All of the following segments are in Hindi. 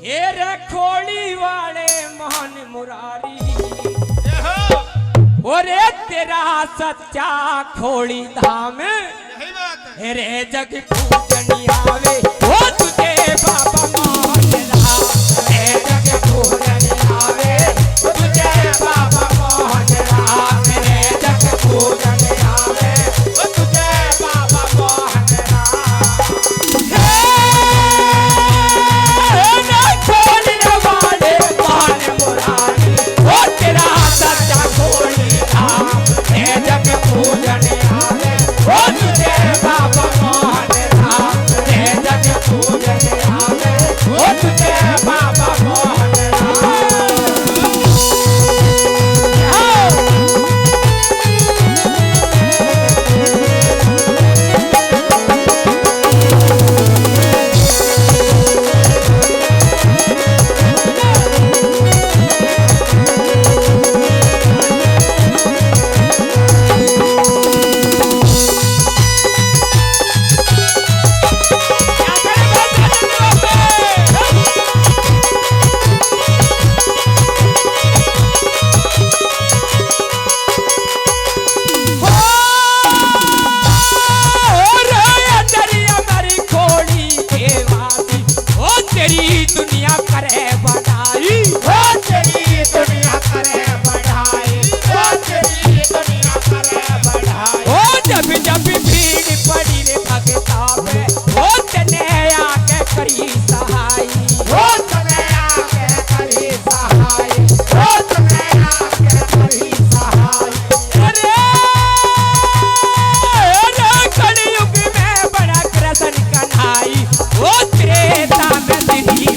हेरे खोली वाले मोहन मुरारी ओरे तेरा सच्चा खोली धाम हेरे जग पूजनी आवे ओ तुझे बाबा मोहन राम हे जग पूजनी आवे ओ तुझे बाबा मोहन राम हे जग पूजनी आवे ओ तुझे बाबा मोहन राम हे खोली वाले मोहन मुरारी ओ तेरा सच्चा खोली धाम हे जग पूजनी आवे ओ तुझे बाबा मोहन राम हे जग पूजनी आवे ओ तुझे बाबा मोहन राम दुनिया करे बढ़ाई ओ तेरी दुनिया करे बढ़ाई ओ तेरी दुनिया करे बढ़ाई ओ जब जब भीड़ पड़ी रे भगता पे ओ तने आके करी सहाय ओ तने आके करी सहाय ओ तने आके करी सहाय अरे कलयुग में बड़ा कृष्ण कन्हाई ओ त्रेता में तेरी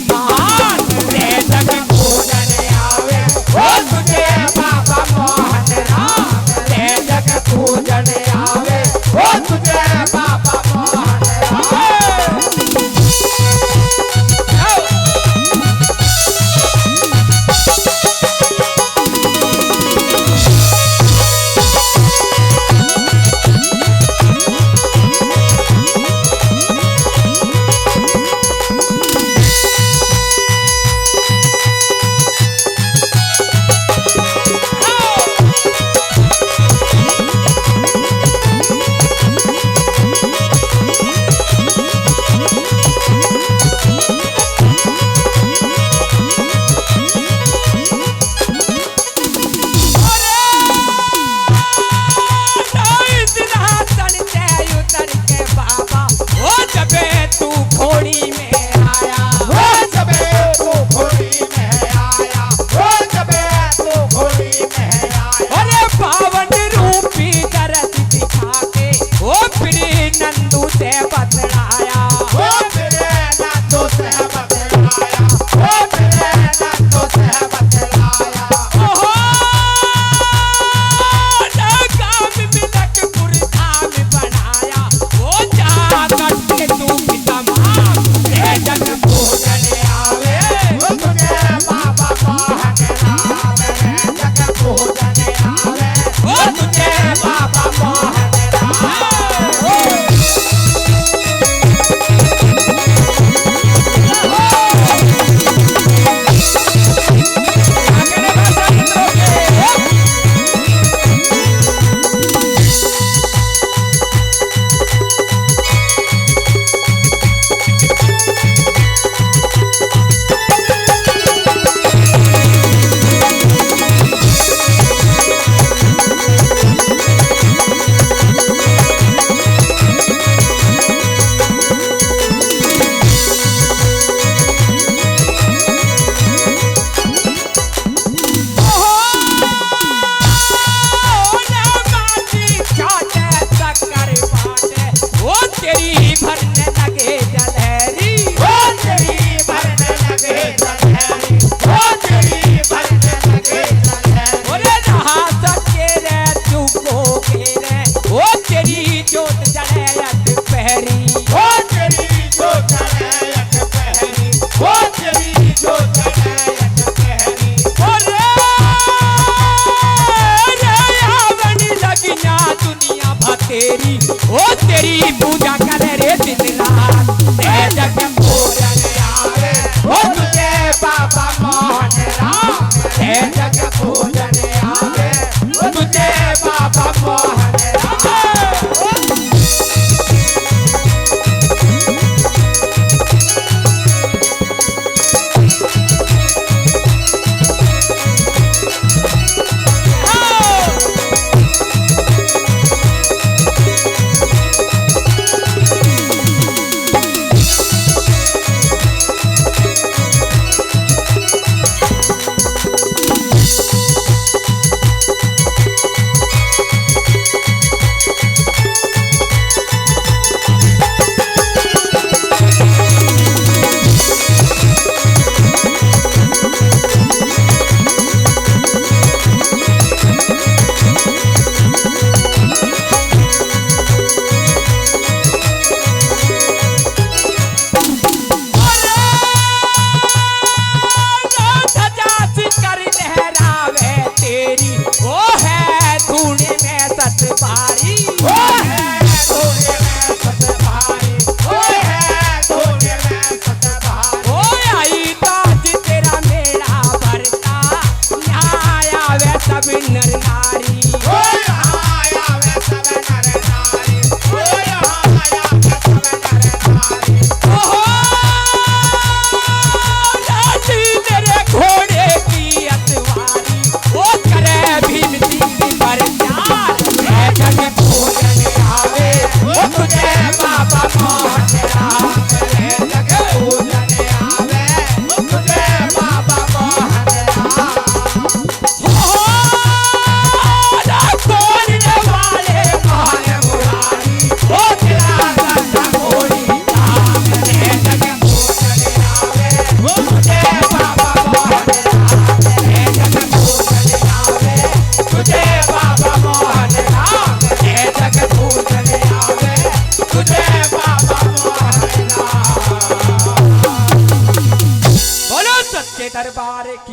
नंदू से बतलाया ओ तेरे नंदू से बतलाया ओ तेरे नंदू से बतलाया ओहो ना काम मिलकपुर धाम बनाया ओ जाकर के तू तमाम हे जग पूजने आवे ओ तुझे बाबा मोहन राम हे जग पूजने आवे ओ तुझे बाबा मोहन राम तेरी ओ तेरी पूजा